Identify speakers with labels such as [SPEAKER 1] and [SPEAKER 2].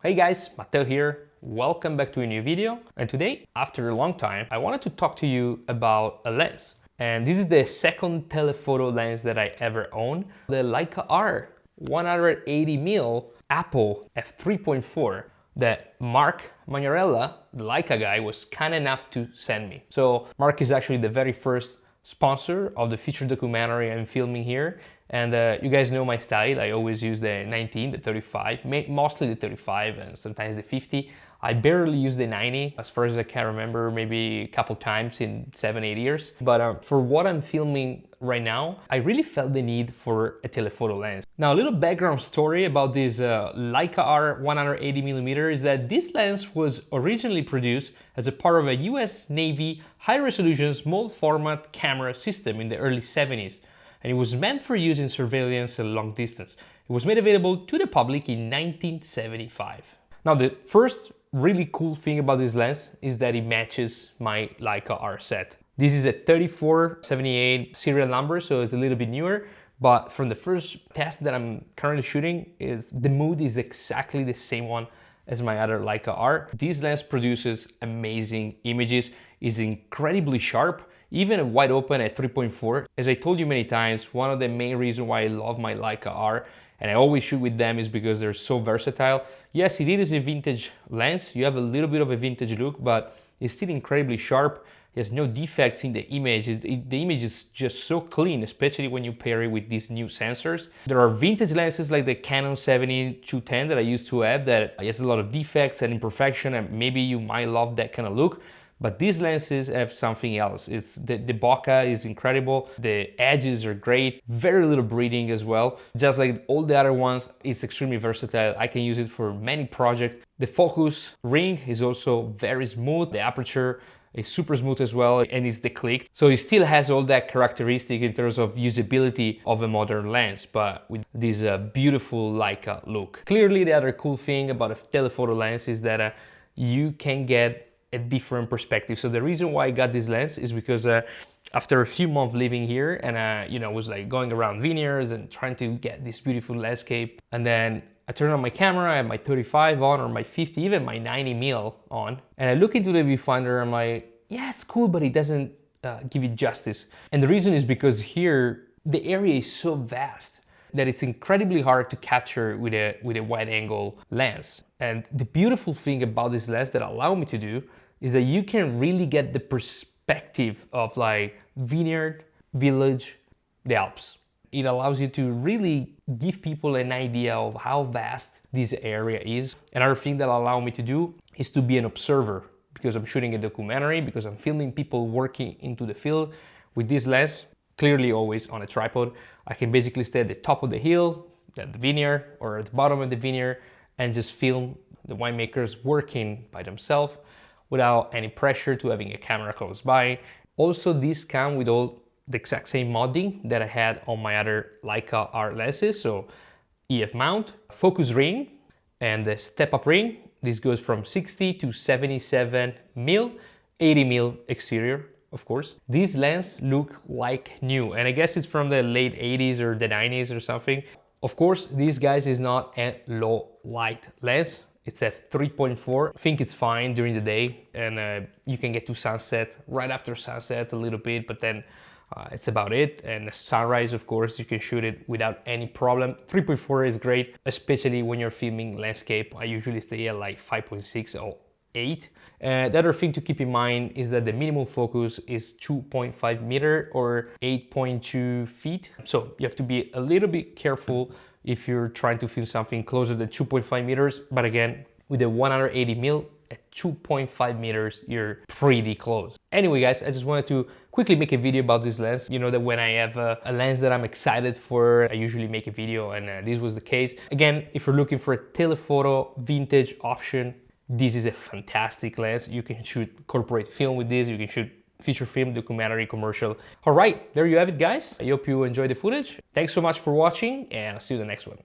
[SPEAKER 1] Hey guys, Matteo here. Welcome back to a new video. And today, after a long time, I wanted to talk to you about a lens. And this is the second telephoto lens that I ever owned, the Leica R 180mm Apple f3.4 that Mark Magnarella, the Leica guy, was kind enough to send me. So Mark is actually the very first sponsor of the feature documentary I'm filming here. And you guys know my style. I always use the 19, the 35, mostly the 35 and sometimes the 50. I barely use the 90 as far as I can remember, maybe a couple times in 7-8 years. But for what I'm filming right now, I really felt the need for a telephoto lens. Now, a little background story about this Leica R 180mm is that this lens was originally produced as a part of a US Navy high-resolution small format camera system in the early 70s. And it was meant for use in surveillance at long distance. It was made available to the public in 1975. Now, the first really cool thing about this lens is that it matches my Leica R set. This is a 3478 serial number, so it's a little bit newer, but from the first test that I'm currently shooting, the mood is exactly the same one as my other Leica R. This lens produces amazing images, is incredibly sharp, even wide open at 3.4. As I told you many times, one of the main reasons why I love my Leica R, and I always shoot with them, is because they're so versatile. Yes, it is a vintage lens. You have a little bit of a vintage look, but it's still incredibly sharp. There's no defects in the image. The image is just so clean, especially when you pair it with these new sensors. There are vintage lenses like the Canon 70-210 that I used to have that has a lot of defects and imperfection, and maybe you might love that kind of look. But these lenses have something else. It's the bokeh is incredible. The edges are great. Very little bleeding as well. Just like all the other ones, it's extremely versatile. I can use it for many projects. The focus ring is also very smooth. The aperture is super smooth as well, and it's declicked. So it still has all that characteristic in terms of usability of a modern lens, but with this beautiful Leica look. Clearly, the other cool thing about a telephoto lens is that you can get a different perspective. So the reason why I got this lens is because after a few months living here and was like going around vineyards and trying to get this beautiful landscape, and then I turn on my camera, I have my 35 on or my 50, even my 90mm on, and I look into the viewfinder, I'm like, yeah, it's cool, but it doesn't give it justice. And the reason is because here the area is so vast that it's incredibly hard to capture with a wide angle lens. And the beautiful thing about this lens that allow me to do is that you can really get the perspective of like vineyard, village, the Alps. It allows you to really give people an idea of how vast this area is. Another thing that allow me to do is to be an observer, because I'm shooting a documentary, because I'm filming people working into the field with this lens, clearly always on a tripod. I can basically stay at the top of the hill, at the vineyard, or at the bottom of the vineyard, and just film the winemakers working by themselves without any pressure to having a camera close by. Also, these come with all the exact same modding that I had on my other Leica R lenses. So EF mount, focus ring, and the step-up ring. This goes from 60 to 77mm, 80mm exterior, of course. These lenses look like new, and I guess it's from the late 80s or the 90s or something. Of course, this guys is not a low light lens. It's a 3.4. I think it's fine during the day, and you can get to sunset right after sunset a little bit, but then it's about it. And sunrise, of course, you can shoot it without any problem. 3.4 is great, especially when you're filming landscape. I usually stay at like 5.6 or 8. The other thing to keep in mind is that the minimum focus is 2.5 meter or 8.2 feet. So you have to be a little bit careful if you're trying to film something closer than 2.5 meters. But again, with the 180mm at 2.5 meters, you're pretty close. Anyway, guys, I just wanted to quickly make a video about this lens. You know that when I have a lens that I'm excited for, I usually make a video, and this was the case. Again, if you're looking for a telephoto vintage option, this is a fantastic lens. You can shoot corporate film with this, you can shoot feature film, documentary, commercial. All right, there you have it, guys. I hope you enjoyed the footage. Thanks so much for watching, and I'll see you in the next one.